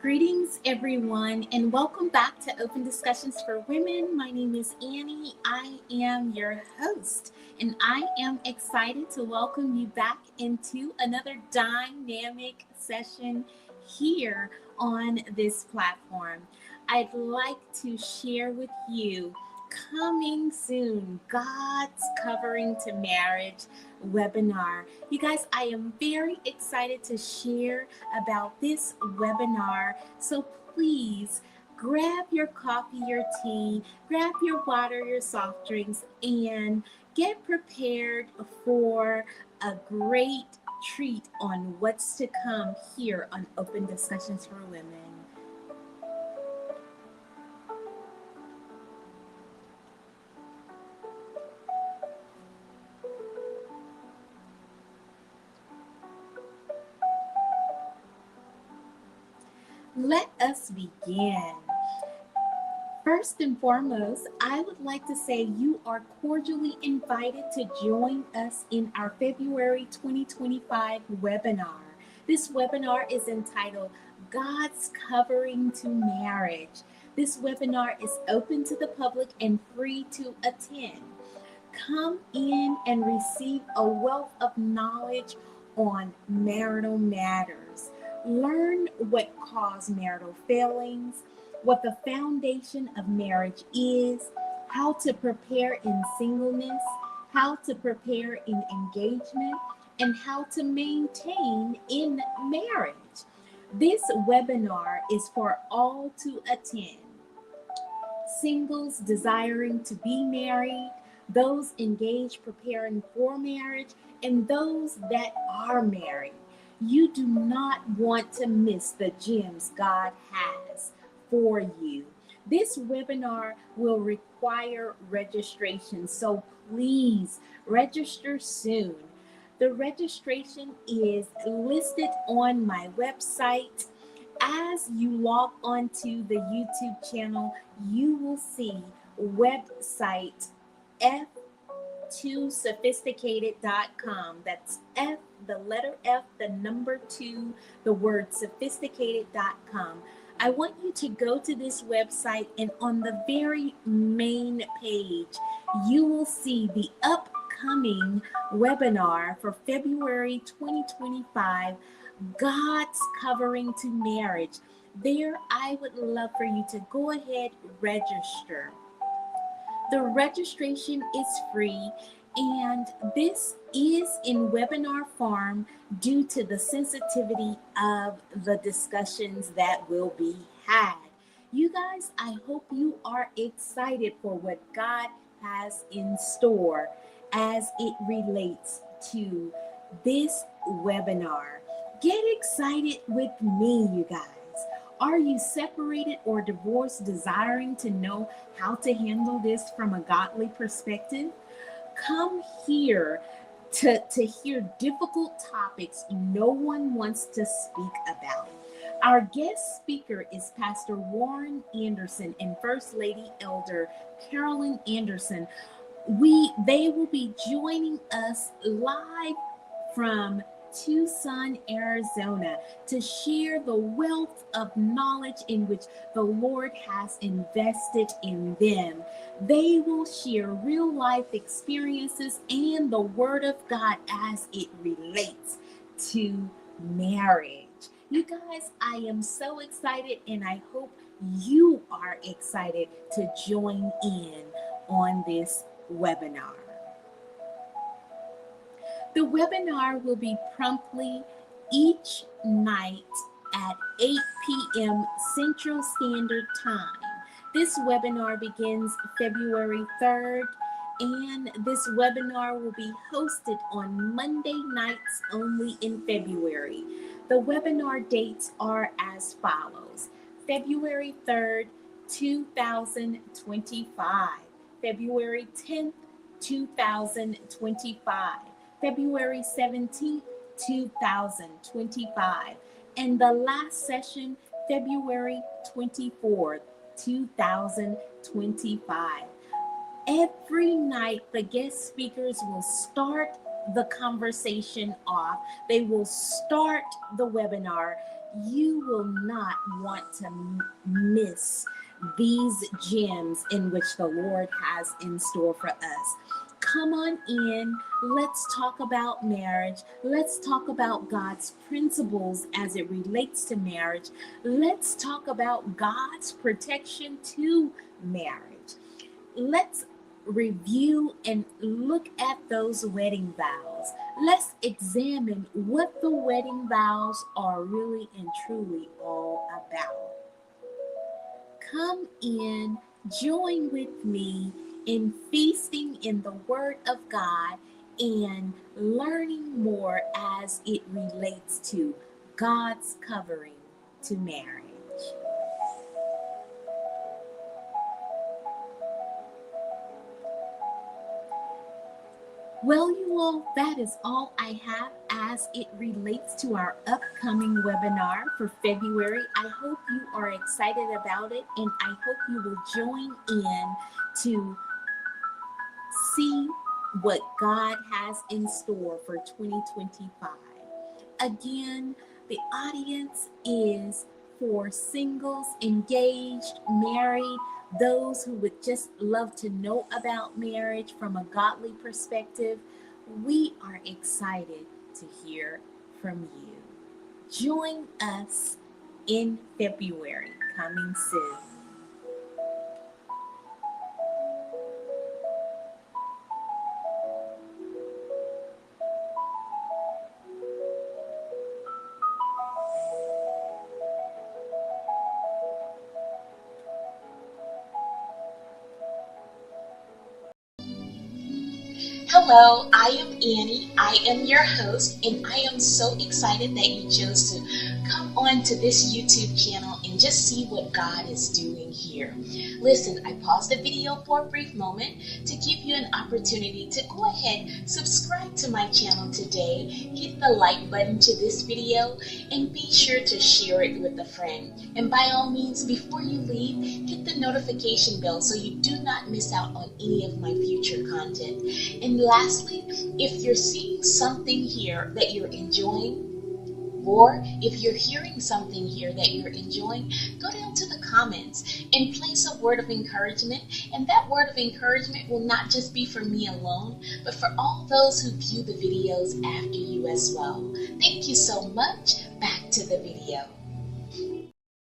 Greetings, everyone, and welcome back to Open Discussions for Women. My name is Annie. I am your host, and I am excited to welcome you back into another dynamic session here on this platform. I'd like to share with you coming soon God's Covering to Marriage webinar. You guys, I am very excited to share about this webinar. So please grab your coffee, your tea, grab your water, your soft drinks, and get prepared for a great treat on what's to come here on Open Discussions for Women. Let us begin. First and foremost, I would like to say you are cordially invited to join us in our February 2025 webinar. This webinar is entitled God's Covering to Marriage. This webinar is open to the public and free to attend. Come in and receive a wealth of knowledge on marital matters. Learn what cause marital failings, what the foundation of marriage is, how to prepare in singleness, how to prepare in engagement, and how to maintain in marriage. This webinar is for all to attend. Singles desiring to be married, those engaged preparing for marriage, and those that are married. You do not want to miss the gems God has for you. This webinar will require registration, so please register soon. The registration is listed on my website. As you log onto the YouTube channel, you will see website f2sophisticated.com. That's F, the letter F, the number 2, the word sophisticated.com. I want you to go to this website, and on the very main page, you will see the upcoming webinar for February 2025, God's Covering to Marriage. There, I would love for you to go ahead, register. The registration is free, and this is in webinar form due to the sensitivity of the discussions that will be had. You guys, I hope you are excited for what God has in store as it relates to this webinar. Get excited with me, you guys. Are you separated or divorced, desiring to know how to handle this from a godly perspective? Come here to hear difficult topics no one wants to speak about. Our guest speaker is Pastor Warren Anderson and First Lady Elder Carolyn Anderson. They will be joining us live from Tucson, Arizona, to share the wealth of knowledge in which the Lord has invested in them. They will share real life experiences and the Word of God as it relates to marriage. You guys, I am so excited, and I hope you are excited to join in on this webinar. The webinar will be promptly each night at 8 p.m. Central Standard Time. This webinar begins February 3rd, and this webinar will be hosted on Monday nights only in February. The webinar dates are as follows: February 3rd, 2025, February 10th, 2025, February 17th, 2025, and the last session, February 24th, 2025. Every night, the guest speakers will start the conversation off. They will start the webinar. You will not want to miss these gems in which the Lord has in store for us. Come on in. Let's talk about marriage. Let's talk about God's principles as it relates to marriage. Let's talk about God's protection to marriage. Let's review and look at those wedding vows. Let's examine what the wedding vows are really and truly all about. Come in, join with me in feasting in the Word of God and learning more as it relates to God's covering to marriage. Well, you all, that is all I have as it relates to our upcoming webinar for February. I hope you are excited about it, and I hope you will join in to see what God has in store for 2025. Again, the audience is for singles, engaged, married, those who would just love to know about marriage from a godly perspective. We are excited to hear from you. Join us in February, coming soon. Hello, I am Annie. I am your host, and I am so excited that you chose to come on to this YouTube channel and just see what God is doing here. Listen, I paused the video for a brief moment to give you an opportunity to go ahead, subscribe to my channel today, hit the like button to this video, and be sure to share it with a friend. And by all means, before you leave, hit the notification bell so you do not miss out on any of my future content. And lastly, if you're seeing something here that you're enjoying, or if you're hearing something here that you're enjoying, go down to the comments and place a word of encouragement. And that word of encouragement will not just be for me alone, but for all those who view the videos after you as well. Thank you so much. Back to the video.